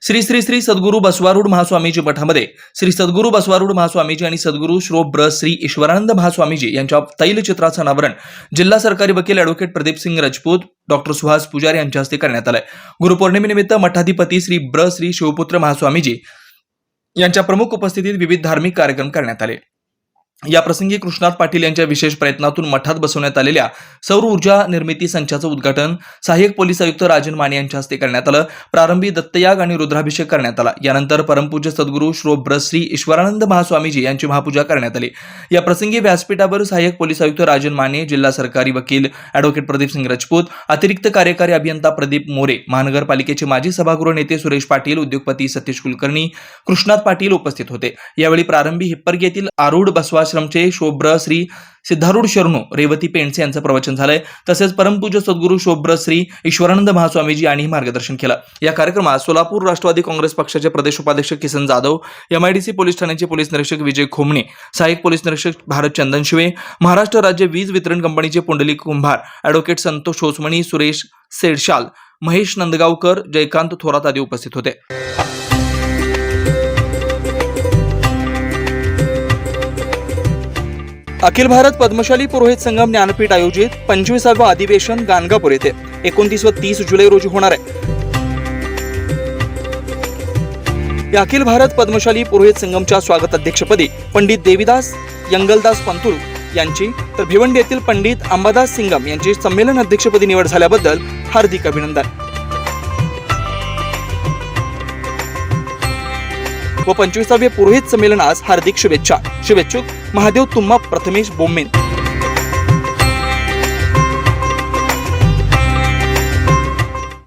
श्री श्री श्री सद्गुरू बसवारूढ महास्वामीजी मठामध्ये श्री सद्गुरू बसवारूढ महास्वामीजी आणि सद्गुरू श्री श्री ईश्वरानंद महास्वामीजी यांच्या तैलचित्राचं अनावरण जिल्हा सरकारी वकील ॲडव्होकेट प्रदीप सिंग राजपूत, डॉक्टर सुहास पुजारी यांच्या हस्ते करण्यात आलंय। गुरुपौर्णिमेनिमित्त मठाधिपती श्री शिवपुत्र महास्वामीजी यांच्या प्रमुख उपस्थितीत विविध धार्मिक कार्यक्रम करण्यात आले। या प्रसंगी कृष्णात पाटील यांच्या विशेष प्रयत्नातून मठात बसवण्यात आलेल्या सौर ऊर्जा निर्मिती संचाचं उद्घाटन सहाय्यक पोलीस आयुक्त राजन माने यांच्या हस्ते करण्यात आलं। प्रारंभी दत्तयाग आणि रुद्राभिषेक करण्यात आला। यानंतर परमपूज्य सद्गुरू श्री ईश्वरानंद महास्वामीजी यांची महापूजा करण्यात आली। या प्रसंगी व्यासपीठावर सहाय्यक पोलीस आयुक्त राजन माने, जिल्हा सरकारी वकील ॲडव्होकेट प्रदीप सिंग राजपूत, अतिरिक्त कार्यकारी अभियंता प्रदीप मोरे, महानगरपालिकेचे माजी सभागृह नेते सुरेश पाटील, उद्योगपती सतीश कुलकर्णी, कृष्णात पाटील उपस्थित होते। यावेळी प्रारंभी हिप्परगे येथील आरूढ बसवाश्रमचे श्री सिद्धारूढ शरणू रेवती पेंडसे यांचं प्रवचन झालंय। तसेच परमपूज्य सद्गुरू श्री ईश्वरानंद महास्वामीजी यांनी मार्गदर्शन केलं। या कार्यक्रमात सोलापूर राष्ट्रवादी काँग्रेस पक्षाचे प्रदेश उपाध्यक्ष किसन जाधव, MIDC पोलीस ठाण्याचे पोलीस निरीक्षक विजय खोमणे, सहाय्यक पोलीस निरीक्षक भारत चंदनशिवे, महाराष्ट्र राज्य वीज वितरण कंपनीचे पुंडलिक कुंभार, ॲडव्होकेट संतोष होसमणी, सुरेश सेडशाल, महेश नंदगावकर, जयकांत थोरात आदी उपस्थित होते। अखिल भारत पद्मशाली पुरोहित संगम ज्ञानपीठ आयोजित 25वे अधिवेशन गाणगापूर येथे 29 व 30 जुलै रोजी होणार आहे। या अखिल भारत पद्मशाली पुरोहित संगमच्या स्वागत अध्यक्षपदी पंडित देवीदास यंगलदास पंतुल यांची, तर भिवंडी येथील पंडित अंबादास सिंगम यांची संमेलन अध्यक्षपदी निवड झाल्याबद्दल हार्दिक अभिनंदन व 25वे पुरोहित संमेलनास हार्दिक शुभेच्छा। शुभेच्छुक महादेव तुम्मा प्रथमेश बोम्मेन।